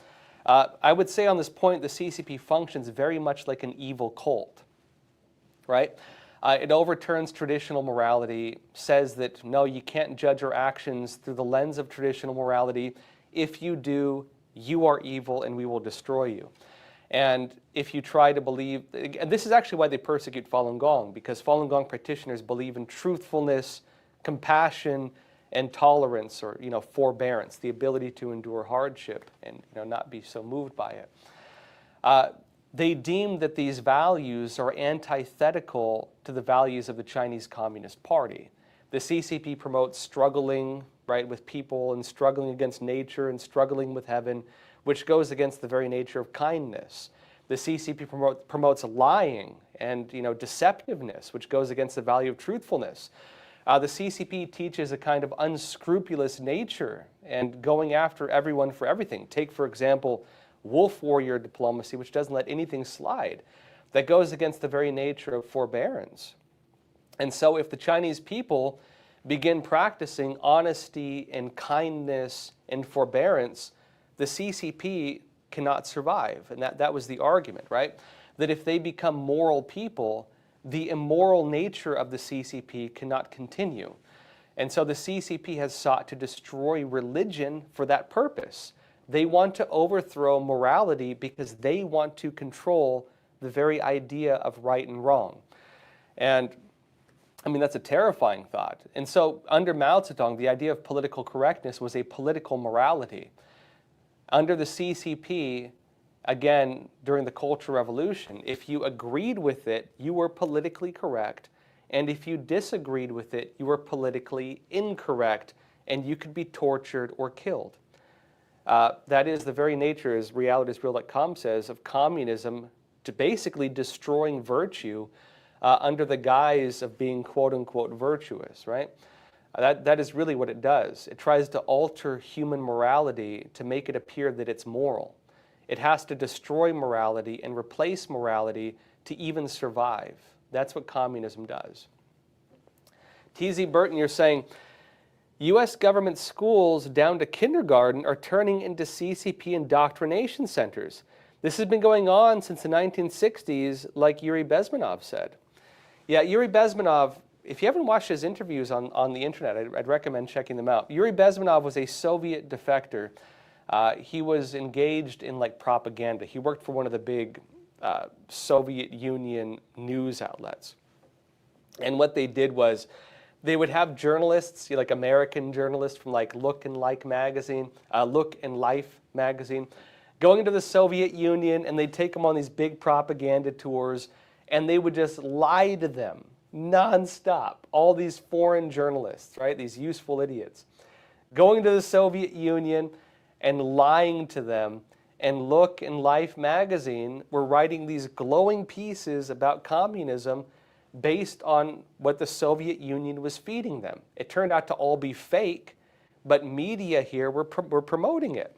I would say on this point, the CCP functions very much like an evil cult, right? It overturns traditional morality, says that, no, you can't judge our actions through the lens of traditional morality. If you do, you are evil and we will destroy you. And if you try to believe, and this is actually why they persecute Falun Gong, because Falun Gong practitioners believe in truthfulness, compassion, and tolerance, or forbearance, the ability to endure hardship and not be so moved by it. They deem that these values are antithetical to the values of the Chinese Communist Party. The CCP promotes struggling, right, with people and struggling against nature and struggling with heaven, which goes against the very nature of kindness. The CCP promotes lying and deceptiveness, which goes against the value of truthfulness. The CCP teaches a kind of unscrupulous nature and going after everyone for everything. Take, for example, wolf warrior diplomacy, which doesn't let anything slide. That goes against the very nature of forbearance. And so if the Chinese people begin practicing honesty and kindness and forbearance, the CCP cannot survive. And that was the argument, right? That if they become moral people, the immoral nature of the CCP cannot continue. And so the CCP has sought to destroy religion for that purpose. They want to overthrow morality because they want to control the very idea of right and wrong. And that's a terrifying thought. And so under Mao Zedong, the idea of political correctness was a political morality. Under the CCP, again, during the Cultural Revolution, if you agreed with it, you were politically correct. And if you disagreed with it, you were politically incorrect, and you could be tortured or killed. That is the very nature, as realityisreal.com says, of communism, to basically destroying virtue under the guise of being quote-unquote virtuous, right? That is really what it does. It tries to alter human morality to make it appear that it's moral. It has to destroy morality and replace morality to even survive. That's what communism does. T.Z. Burton, you're saying, U.S. government schools down to kindergarten are turning into CCP indoctrination centers. This has been going on since the 1960s, like Yuri Bezmenov said. Yeah, Yuri Bezmenov, if you haven't watched his interviews on the internet, I'd recommend checking them out. Yuri Bezmenov was a Soviet defector. He was engaged in propaganda. He worked for one of the big Soviet Union news outlets. And what they did was they would have journalists, like American journalists from Look and Life magazine, going into the Soviet Union, and they'd take them on these big propaganda tours, and they would just lie to them nonstop. All these foreign journalists, right? These useful idiots, going to the Soviet Union and lying to them. And Look and Life magazine were writing these glowing pieces about communism based on what the Soviet Union was feeding them. It turned out to all be fake, but media here were promoting it.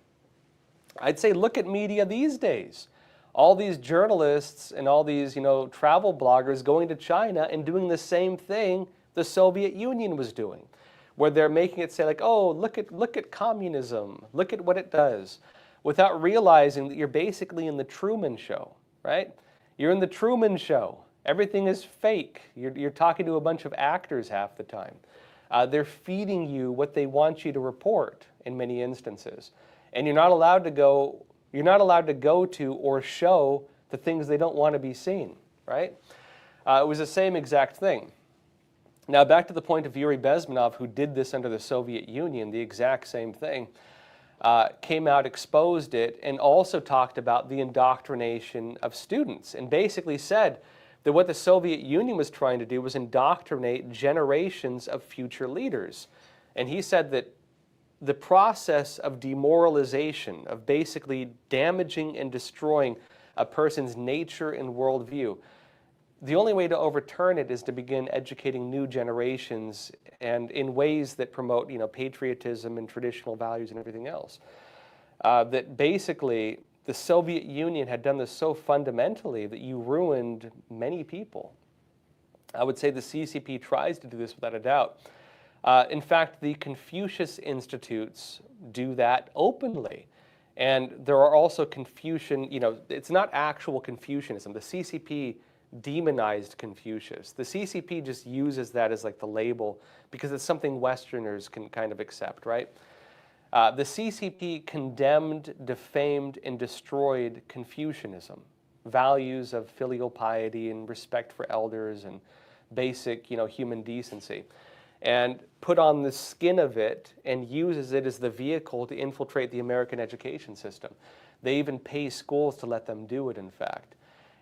I'd say look at media these days. All these journalists and all these, travel bloggers going to China and doing the same thing the Soviet Union was doing, where they're making it say oh, look at communism, look at what it does, without realizing that you're basically in the Truman Show, right? You're in the Truman Show. Everything is fake. You're talking to a bunch of actors half the time. They're feeding you what they want you to report in many instances, and you're not allowed to go to or show the things they don't want to be seen, right? It was the same exact thing. Now back to the point of Yuri Bezmenov, who did this under the Soviet Union, the exact same thing, came out, exposed it, and also talked about the indoctrination of students, and basically said that what the Soviet Union was trying to do was indoctrinate generations of future leaders. And he said that the process of demoralization, of basically damaging and destroying a person's nature and worldview, the only way to overturn it is to begin educating new generations and in ways that promote, patriotism and traditional values and everything else. That basically the Soviet Union had done this so fundamentally that you ruined many people. I would say the CCP tries to do this without a doubt. In fact, the Confucius Institutes do that openly. And there are also Confucian, it's not actual Confucianism. The CCP demonized Confucius. The CCP just uses that as like the label because it's something Westerners can kind of accept, right? The CCP condemned, defamed, and destroyed Confucianism, values of filial piety and respect for elders and basic, human decency, and put on the skin of it and uses it as the vehicle to infiltrate the American education system. They even pay schools to let them do it, in fact.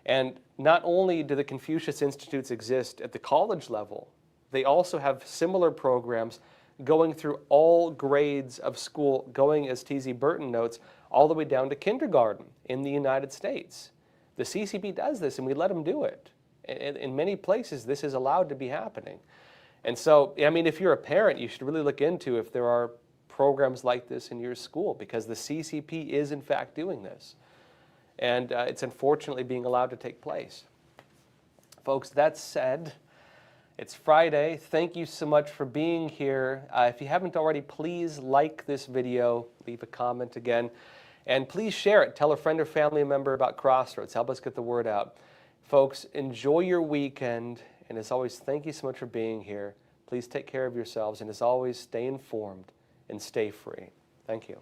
And not only do the Confucius Institutes exist at the college level, they also have similar programs going through all grades of school, going, as T.Z. Burton notes, all the way down to kindergarten in the United States. The CCP does this, and we let them do it. In many places, this is allowed to be happening. And so, I mean, if you're a parent, you should really look into if there are programs like this in your school, because the CCP is, in fact, doing this. And it's unfortunately being allowed to take place. Folks, that said, it's Friday. Thank you so much for being here. If you haven't already, please like this video, leave a comment again, and please share it. Tell a friend or family member about Crossroads. Help us get the word out. Folks, enjoy your weekend, and as always, thank you so much for being here. Please take care of yourselves, and as always, stay informed and stay free. Thank you.